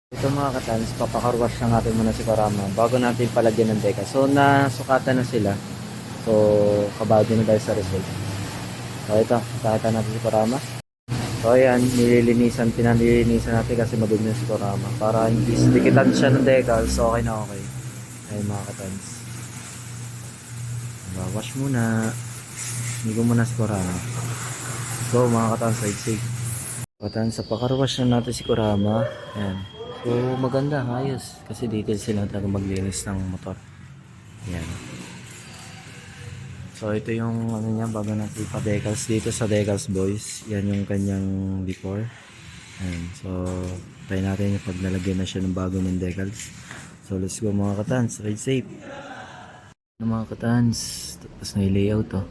Ito mga katans, papakarwash na natin muna si Karama bago natin palagyan ng deka. So nasukatan na sila. So kabado na tayo sa result. So ito, sukatan natin si Karama. So ayan, pinanilinisan natin kasi madumi na si Karama. Para hindi dikitan siya ng decal, so okay na okay. Ayun mga katans. Wash muna. Ligo muna si Karama. Let's go mga katans, ride safe. Katans, papakarwash na natin si Karama. Ayan. So maganda, ayos. Kasi detail sila talaga maglinis ng motor. Yan. So ito yung ano niya, bago natin pa-decals dito sa Decals Boys. Yan yung kanyang before. Ayan. So try natin yung pag nalagyan na siya ng bago ng decals. So let's go mga katans, ride safe. Mga katans, tapos na yung layout to.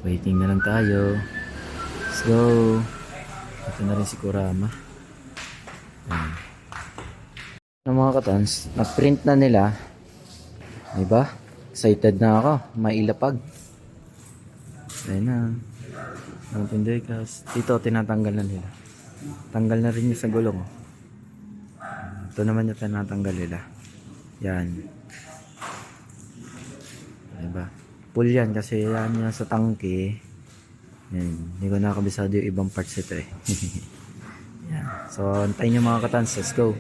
Waiting na lang tayo. Let's go. Ito na rin si Kurama. Ayan. Mga katans, na-print na nila. Diba? Excited na ako. Mailapag. Ayun na. Ang tindekas. Dito, tinatanggal na nila. Tanggal na rin yung sa gulong. Ito naman yung tinatanggal nila. Yan. Diba? Full yan kasi yan yung sa tangke. Yan. Hindi ko nakakabisado yung ibang parts ito eh. Yan. So, antayin nyo mga katans. Let's go.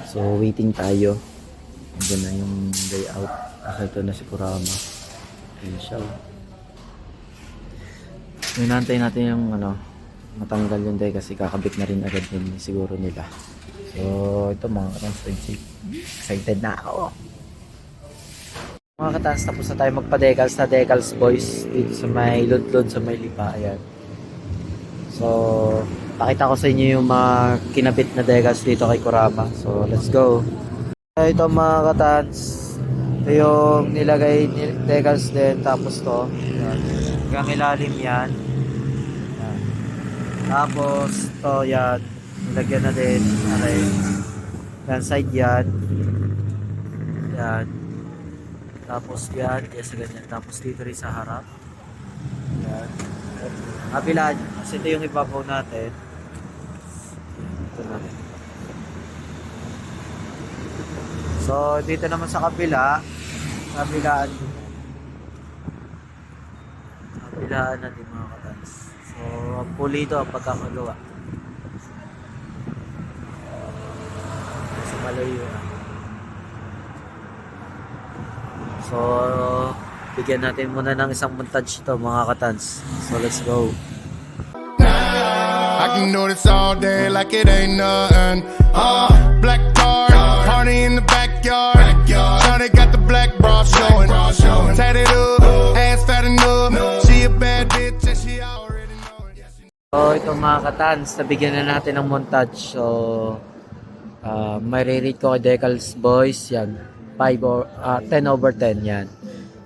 So waiting tayo. Diyan na yung layout. Ito na si Kurama. Ayun siya. Hinantay natin yung matanggal yung day kasi kakabit na rin agad din siguro nila. So ito mga katans, excited na ako. Mga katans, tapos na tayo magpa-decals na Decals Boys dito sa may Ludlod, sa may Lipa. Ayan. So pakita ko sa inyo yung mga kinabit na decals dito kay Kurama. So, let's go. Ito mga katans. Ito yung nilagay decals din. Tapos to. Yan. Hanggang ilalim yan. Yan. Tapos to yan. Nilagyan na din. Okay. Yan side yan. Yan. Tapos yan. Yes, ganyan. Tapos dito rin sa harap. Yan. Kabilaan. Kasi ito yung ibabaw natin. So dito naman sa kabilaan na din mga katans. So pulido ang pagkakagawa. Sa malayo na. So bigyan natin muna ng isang montage ito mga katans. So let's go. I can do this all day like it ain't nothing. Black card, party in the backyard. Shawty got the black bra showing. Tatted up, ass fat enough. She a bad bitch and she already know it. So ito mga katans, nabigyan na natin ng montage. So may re-rate ko kay Decals Boys yan. 10 over 10 yan.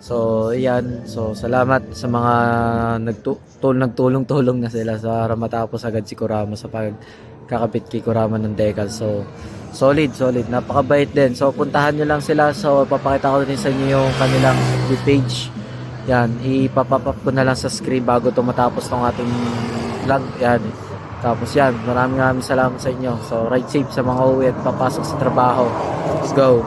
So yan, so salamat sa mga nagtulong-tulong na sila para matapos agad si Kurama sa pagkakabit kay Kurama ng decal. So solid, napakabait din. So puntahan nyo lang sila. So papakita ko din sa inyo yung kanilang page. Yan, ipapapap ko na lang sa screen bago to matapos ng ating vlog. Yan. Tapos yan, maraming salamat sa inyo. So ride safe sa mga uwi at papasok sa trabaho. Let's go.